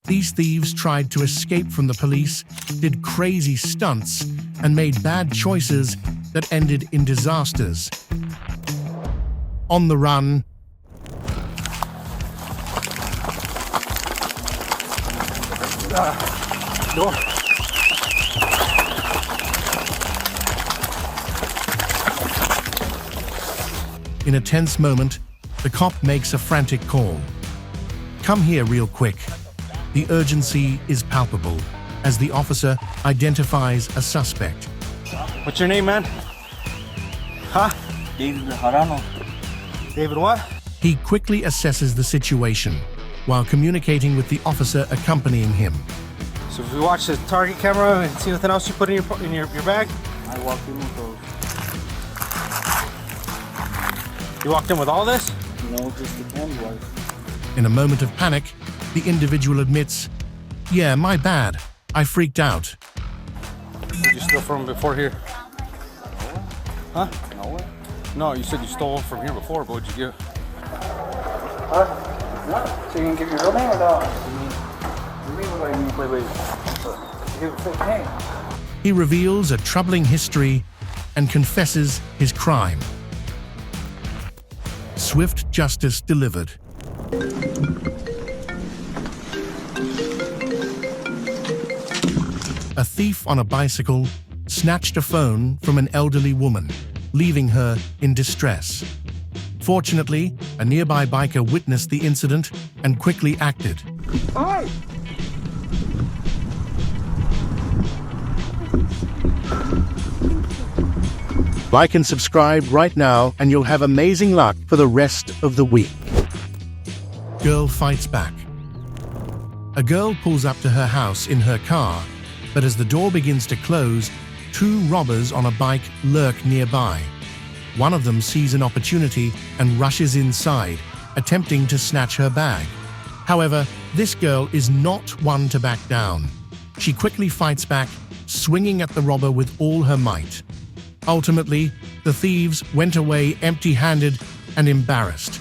These thieves tried to escape from the police, did crazy stunts, and made bad choices that ended in disasters. On the run, door. In a tense moment, the cop makes a frantic call. "Come here real quick." The urgency is palpable as the officer identifies a suspect. What's your name, man? Huh? David Harano. David what? He quickly assesses the situation while communicating with the officer accompanying him. So if we watch the target camera and see anything else you put in your bag? I walked in with those. You walked in with all this? No, just the candy bars. In a moment of panic, the individual admits, "Yeah, my bad. I freaked out." Did you steal from before here? Huh? No way. No, you said you stole from here before, but what'd you get? Huh? What? So you can give your real name or not? Wait. You give a fake name. He reveals a troubling history and confesses his crime. Swift justice delivered. A thief on a bicycle snatched a phone from an elderly woman, leaving her in distress. Fortunately, a nearby biker witnessed the incident and quickly acted. Hi! Like and subscribe right now and you'll have amazing luck for the rest of the week. Girl fights back. A girl pulls up to her house in her car, but as the door begins to close, two robbers on a bike lurk nearby. One of them sees an opportunity and rushes inside, attempting to snatch her bag. However, this girl is not one to back down. She quickly fights back, swinging at the robber with all her might. Ultimately, the thieves went away empty-handed and embarrassed.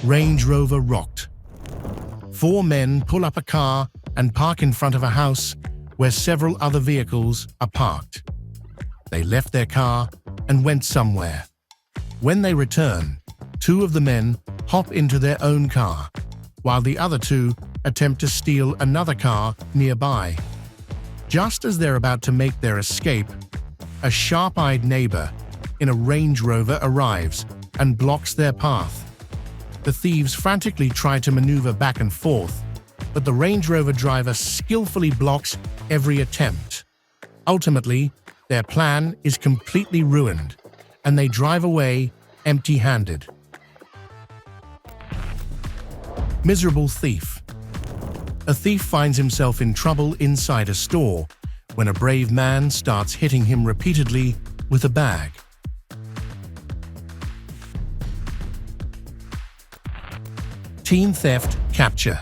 Range Rover rocked. Four men pull up a car and park in front of a house where several other vehicles are parked. They left their car and went somewhere. When they return, two of the men hop into their own car, while the other two attempt to steal another car nearby. Just as they're about to make their escape, a sharp-eyed neighbor in a Range Rover arrives and blocks their path. The thieves frantically try to maneuver back and forth, but the Range Rover driver skillfully blocks every attempt. Ultimately, their plan is completely ruined, and they drive away empty-handed. Miserable thief. A thief finds himself in trouble inside a store when a brave man starts hitting him repeatedly with a bag. Teen theft capture.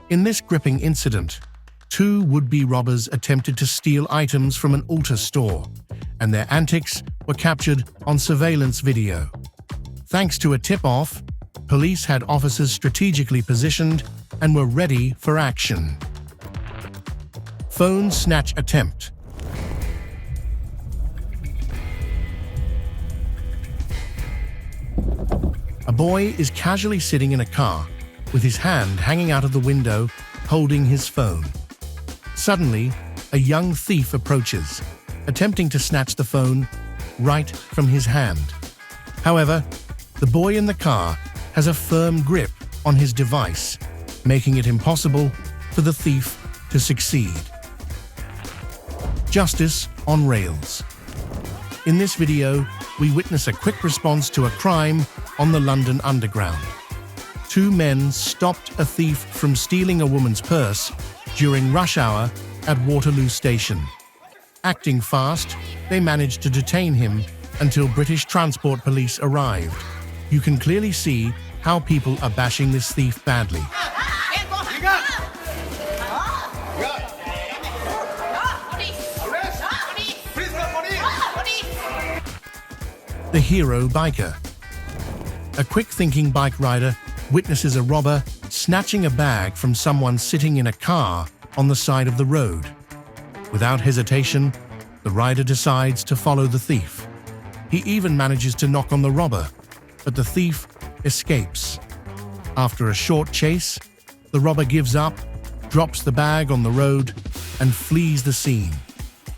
In this gripping incident, two would-be robbers attempted to steal items from an Ulta store, and their antics were captured on surveillance video. Thanks to a tip-off, police had officers strategically positioned and were ready for action. Phone snatch attempt. A boy is casually sitting in a car with his hand hanging out of the window, holding his phone. Suddenly, a young thief approaches, attempting to snatch the phone right from his hand. However, the boy in the car has a firm grip on his device, making it impossible for the thief to succeed. Justice on rails. In this video, we witness a quick response to a crime on the London Underground. Two men stopped a thief from stealing a woman's purse during rush hour at Waterloo Station. Acting fast, they managed to detain him until British Transport Police arrived. You can clearly see how people are bashing this thief badly. The hero biker. A quick-thinking bike rider witnesses a robber snatching a bag from someone sitting in a car on the side of the road. Without hesitation, the rider decides to follow the thief. He even manages to knock on the robber, but the thief escapes. After a short chase, the robber gives up, drops the bag on the road, and flees the scene.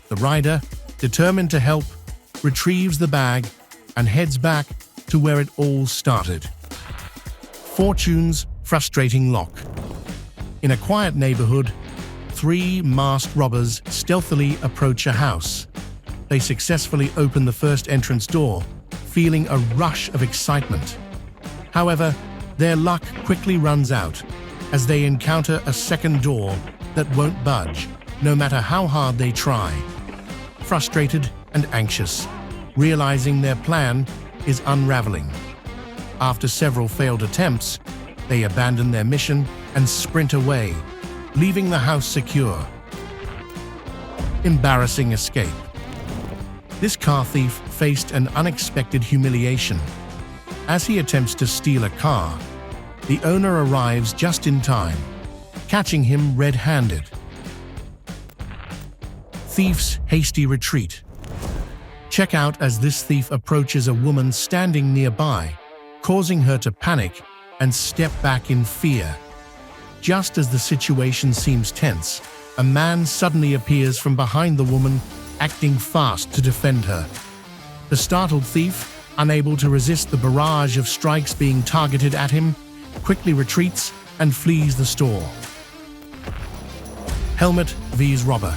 The rider, determined to help, retrieves the bag and heads back to where it all started. Fortune's frustrating lock. In a quiet neighborhood, 3 masked robbers stealthily approach a house. They successfully open the first entrance door, feeling a rush of excitement. However, their luck quickly runs out as they encounter a second door that won't budge, no matter how hard they try. Frustrated and anxious, realizing their plan is unraveling. After several failed attempts, they abandon their mission and sprint away, leaving the house secure. Embarrassing escape. This car thief faced an unexpected humiliation. As he attempts to steal a car, the owner arrives just in time, catching him red-handed. Thief's hasty retreat. Check out as this thief approaches a woman standing nearby, causing her to panic and step back in fear. Just as the situation seems tense, a man suddenly appears from behind the woman, acting fast to defend her. The startled thief, unable to resist the barrage of strikes being targeted at him, quickly retreats and flees the store. Helmet vs. robber.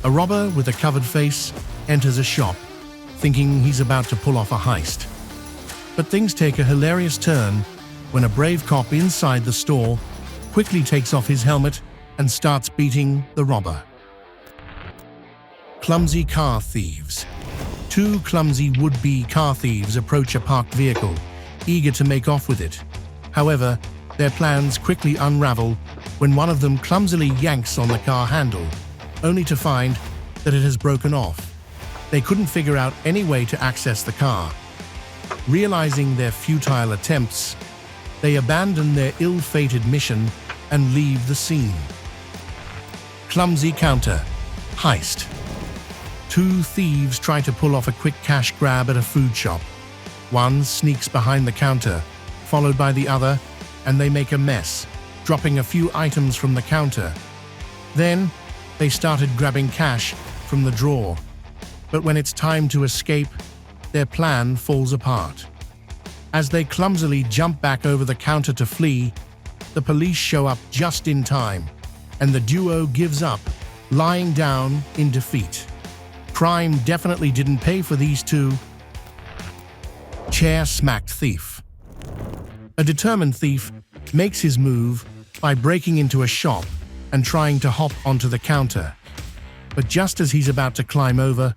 A robber with a covered face enters a shop, thinking he's about to pull off a heist. But things take a hilarious turn when a brave cop inside the store quickly takes off his helmet and starts beating the robber. Clumsy car thieves. 2 clumsy would-be car thieves approach a parked vehicle, eager to make off with it. However, their plans quickly unravel when one of them clumsily yanks on the car handle, only to find that it has broken off. They couldn't figure out any way to access the car. Realizing their futile attempts, they abandon their ill-fated mission and leave the scene. Clumsy counter. Heist. 2 thieves try to pull off a quick cash grab at a food shop. One sneaks behind the counter, followed by the other, and they make a mess, dropping a few items from the counter. Then, they started grabbing cash from the drawer. But when it's time to escape, their plan falls apart. As they clumsily jump back over the counter to flee, the police show up just in time, and the duo gives up, lying down in defeat. Crime definitely didn't pay for these 2. Chair-smacked thief. A determined thief makes his move by breaking into a shop and trying to hop onto the counter. But just as he's about to climb over,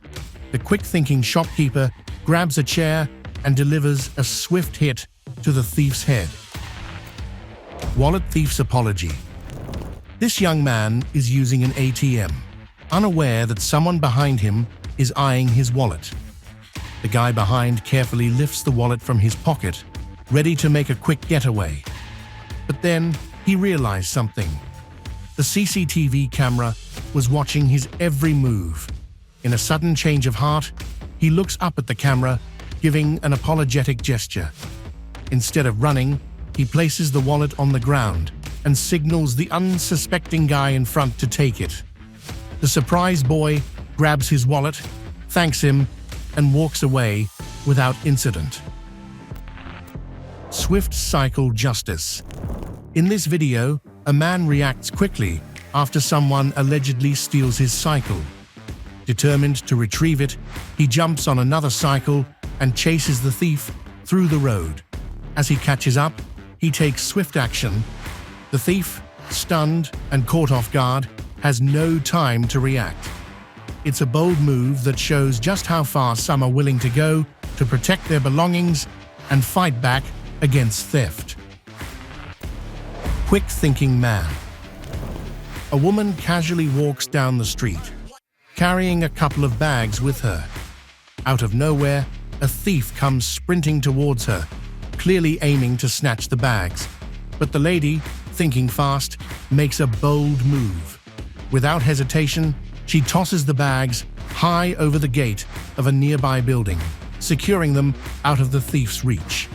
the quick-thinking shopkeeper grabs a chair and delivers a swift hit to the thief's head. Wallet thief's apology. This young man is using an ATM, unaware that someone behind him is eyeing his wallet. The guy behind carefully lifts the wallet from his pocket, ready to make a quick getaway. But then he realized something. The CCTV camera was watching his every move. In a sudden change of heart, he looks up at the camera, giving an apologetic gesture. Instead of running, he places the wallet on the ground and signals the unsuspecting guy in front to take it. The surprised boy grabs his wallet, thanks him, and walks away without incident. Swift cycle justice. In this video, a man reacts quickly after someone allegedly steals his cycle. Determined to retrieve it, he jumps on another cycle and chases the thief through the road. As he catches up, he takes swift action. The thief, stunned and caught off guard, has no time to react. It's a bold move that shows just how far some are willing to go to protect their belongings and fight back against theft. Quick-thinking man. A woman casually walks down the street, carrying a couple of bags with her. Out of nowhere, a thief comes sprinting towards her, clearly aiming to snatch the bags. But the lady, thinking fast, makes a bold move. Without hesitation, she tosses the bags high over the gate of a nearby building, securing them out of the thief's reach.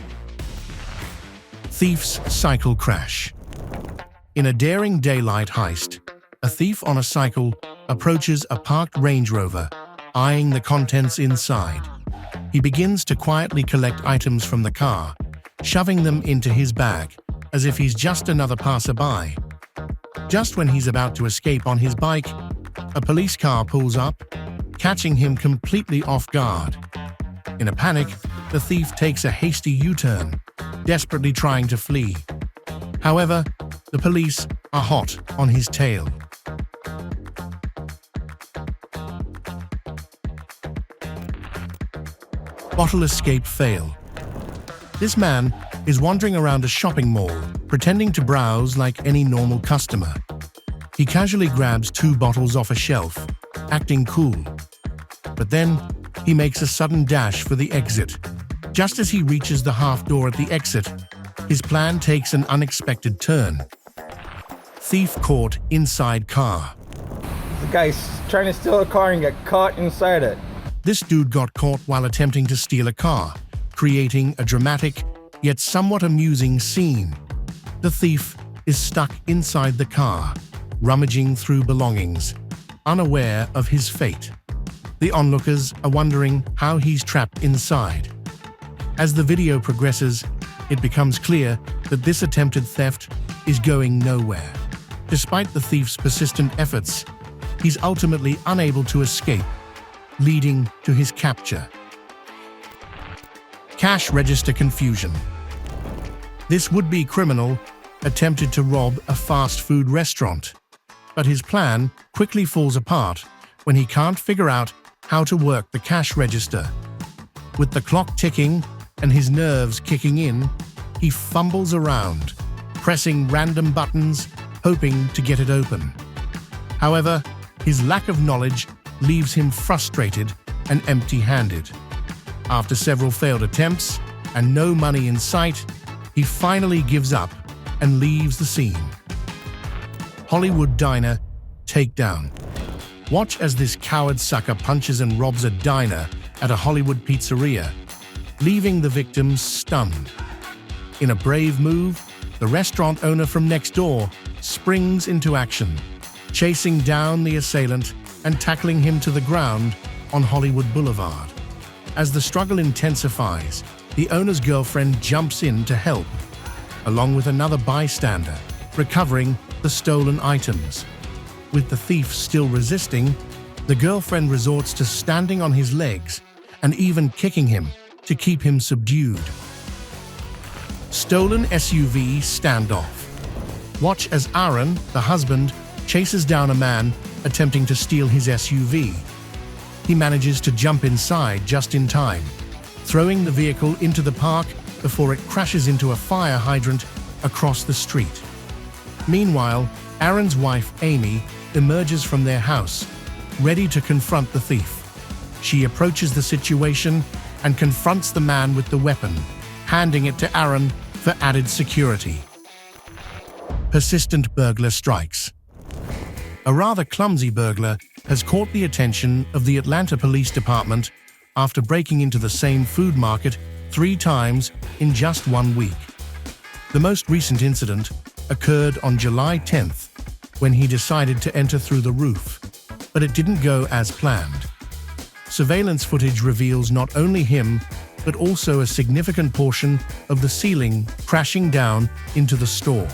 Thief's cycle crash. In a daring daylight heist, a thief on a cycle approaches a parked Range Rover, eyeing the contents inside. He begins to quietly collect items from the car, shoving them into his bag, as if he's just another passerby. Just when he's about to escape on his bike, a police car pulls up, catching him completely off guard. In a panic, the thief takes a hasty U-turn, desperately trying to flee. However, the police are hot on his tail. Bottle escape fail. This man is wandering around a shopping mall, pretending to browse like any normal customer. He casually grabs 2 bottles off a shelf, acting cool. But then, he makes a sudden dash for the exit. Just as he reaches the half door at the exit, his plan takes an unexpected turn. Thief caught inside car. The guy's trying to steal a car and get caught inside it. This dude got caught while attempting to steal a car, creating a dramatic, yet somewhat amusing scene. The thief is stuck inside the car, rummaging through belongings, unaware of his fate. The onlookers are wondering how he's trapped inside. As the video progresses, it becomes clear that this attempted theft is going nowhere. Despite the thief's persistent efforts, he's ultimately unable to escape, leading to his capture. Cash register confusion. This would-be criminal attempted to rob a fast food restaurant, but his plan quickly falls apart when he can't figure out how to work the cash register. With the clock ticking and his nerves kicking in, he fumbles around, pressing random buttons, hoping to get it open. However, his lack of knowledge leaves him frustrated and empty-handed. After several failed attempts and no money in sight, he finally gives up and leaves the scene. Hollywood diner takedown. Watch as this coward sucker punches and robs a diner at a Hollywood pizzeria, leaving the victims stunned. In a brave move, the restaurant owner from next door springs into action, chasing down the assailant and tackling him to the ground on Hollywood Boulevard. As the struggle intensifies, the owner's girlfriend jumps in to help, along with another bystander, recovering the stolen items. With the thief still resisting, the girlfriend resorts to standing on his legs and even kicking him to keep him subdued. Stolen SUV standoff. Watch as Aaron, the husband, chases down a man attempting to steal his SUV. He manages to jump inside just in time, throwing the vehicle into the park before it crashes into a fire hydrant across the street. Meanwhile, Aaron's wife, Amy, emerges from their house, ready to confront the thief. She approaches the situation and confronts the man with the weapon, handing it to Aaron for added security. Persistent burglar strikes. A rather clumsy burglar has caught the attention of the Atlanta Police Department after breaking into the same food market 3 times in just 1 week. The most recent incident occurred on July 10th, when he decided to enter through the roof, but it didn't go as planned. Surveillance footage reveals not only him, but also a significant portion of the ceiling crashing down into the store.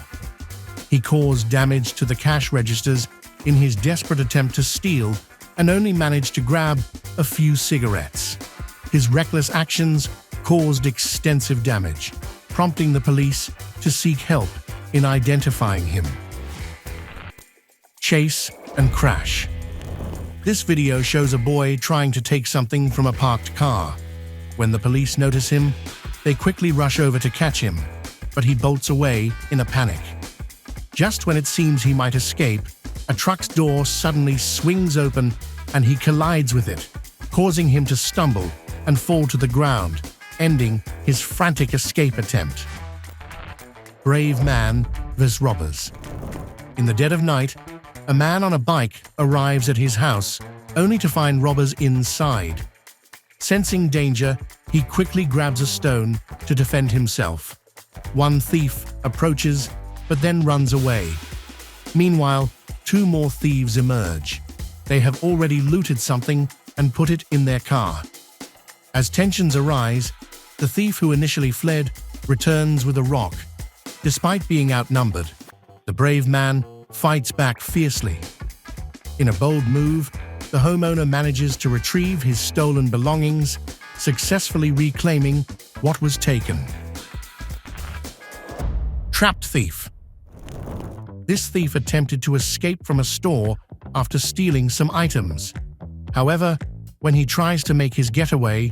He caused damage to the cash registers in his desperate attempt to steal and only managed to grab a few cigarettes. His reckless actions caused extensive damage, prompting the police to seek help in identifying him. Chase and crash. This video shows a boy trying to take something from a parked car. When the police notice him, they quickly rush over to catch him, but he bolts away in a panic. Just when it seems he might escape, a truck's door suddenly swings open and he collides with it, causing him to stumble and fall to the ground, ending his frantic escape attempt. Brave man vs. robbers. In the dead of night, a man on a bike arrives at his house, only to find robbers inside. Sensing danger, he quickly grabs a stone to defend himself. One thief approaches, but then runs away. Meanwhile, two more thieves emerge. They have already looted something and put it in their car. As tensions arise, the thief who initially fled returns with a rock. Despite being outnumbered, the brave man fights back fiercely. In a bold move, the homeowner manages to retrieve his stolen belongings, successfully reclaiming what was taken. Trapped thief. This thief attempted to escape from a store after stealing some items. However, when he tries to make his getaway,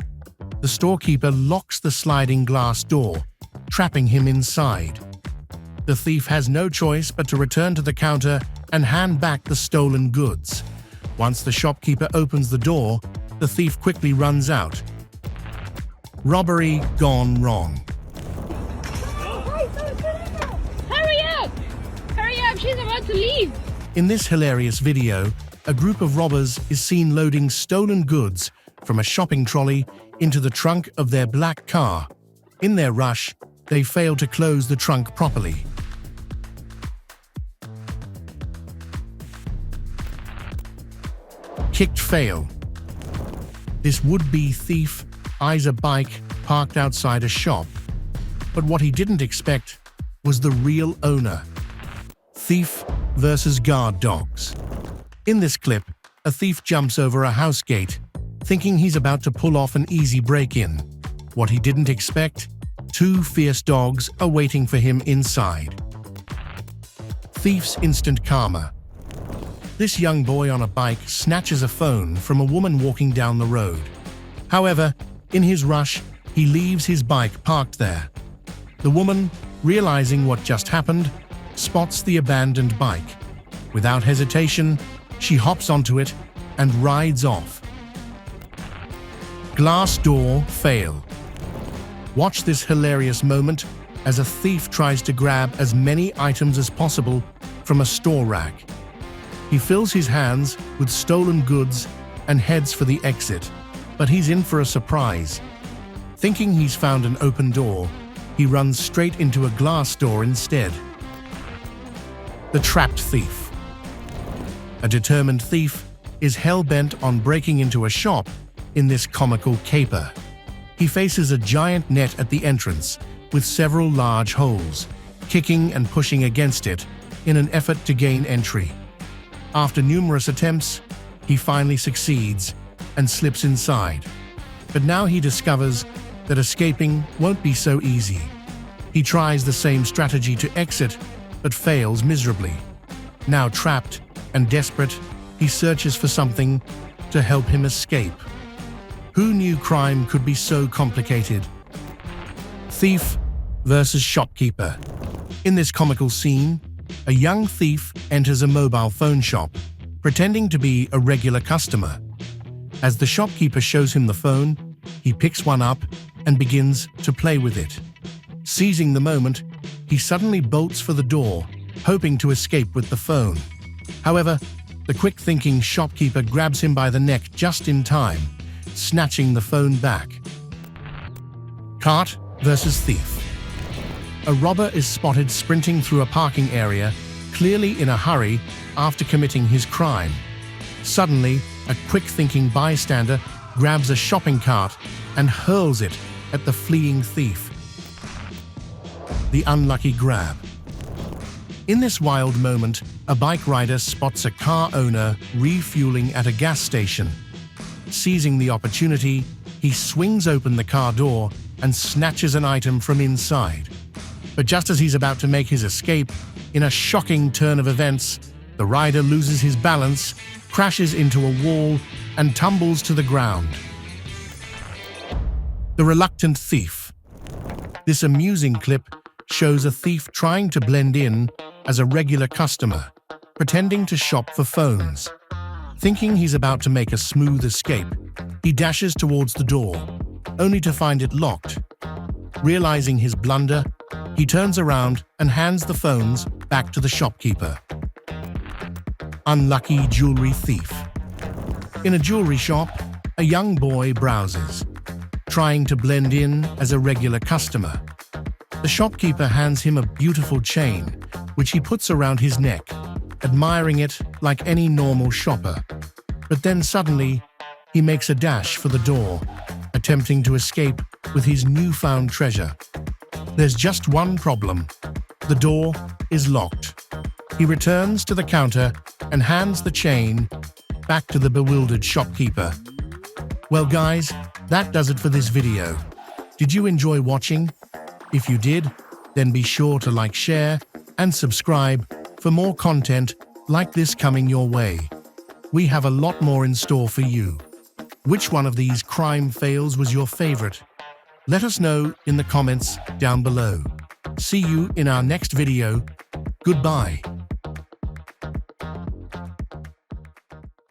the storekeeper locks the sliding glass door, trapping him inside. The thief has no choice but to return to the counter and hand back the stolen goods. Once the shopkeeper opens the door, the thief quickly runs out. Robbery gone wrong. Hurry up! Hurry up, she's about to leave! In this hilarious video, a group of robbers is seen loading stolen goods from a shopping trolley into the trunk of their black car. In their rush, they fail to close the trunk properly. Kicked fail. This would-be thief eyes a bike parked outside a shop, but what he didn't expect was the real owner. Thief versus guard dogs. In this clip, a thief jumps over a house gate, thinking he's about to pull off an easy break-in. What he didn't expect, two fierce dogs are waiting for him inside. Thief's instant karma. This young boy on a bike snatches a phone from a woman walking down the road. However, in his rush, he leaves his bike parked there. The woman, realizing what just happened, spots the abandoned bike. Without hesitation, she hops onto it and rides off. Glass door fail. Watch this hilarious moment as a thief tries to grab as many items as possible from a store rack. He fills his hands with stolen goods and heads for the exit, but he's in for a surprise. Thinking he's found an open door, he runs straight into a glass door instead. The trapped thief. A determined thief is hell-bent on breaking into a shop in this comical caper. He faces a giant net at the entrance with several large holes, kicking and pushing against it in an effort to gain entry. After numerous attempts, he finally succeeds and slips inside. But now he discovers that escaping won't be so easy. He tries the same strategy to exit, but fails miserably. Now trapped and desperate, he searches for something to help him escape. Who knew crime could be so complicated? Thief versus shopkeeper. In this comical scene, a young thief enters a mobile phone shop, pretending to be a regular customer. As the shopkeeper shows him the phone, he picks one up and begins to play with it. Seizing the moment, he suddenly bolts for the door, hoping to escape with the phone. However, the quick-thinking shopkeeper grabs him by the neck just in time, snatching the phone back. Cart versus thief. A robber is spotted sprinting through a parking area, clearly in a hurry after committing his crime. Suddenly, a quick-thinking bystander grabs a shopping cart and hurls it at the fleeing thief. The unlucky grab. In this wild moment, a bike rider spots a car owner refueling at a gas station. Seizing the opportunity, he swings open the car door and snatches an item from inside. But just as he's about to make his escape, in a shocking turn of events, the rider loses his balance, crashes into a wall, and tumbles to the ground. The reluctant thief. This amusing clip shows a thief trying to blend in as a regular customer, pretending to shop for phones. Thinking he's about to make a smooth escape, he dashes towards the door, only to find it locked. Realizing his blunder, He turns around and hands the phones back to the shopkeeper. Unlucky jewelry thief. In a jewelry shop, a young boy browses, trying to blend in as a regular customer. The shopkeeper hands him a beautiful chain, which he puts around his neck, admiring it like any normal shopper. But then suddenly, he makes a dash for the door, attempting to escape with his newfound treasure. There's just one problem. The door is locked. He returns to the counter and hands the chain back to the bewildered shopkeeper. Well guys, that does it for this video. Did you enjoy watching? If you did, then be sure to like, share, and subscribe for more content like this coming your way. We have a lot more in store for you. Which one of these crime fails was your favorite? Let us know in the comments down below. See you in our next video. Goodbye.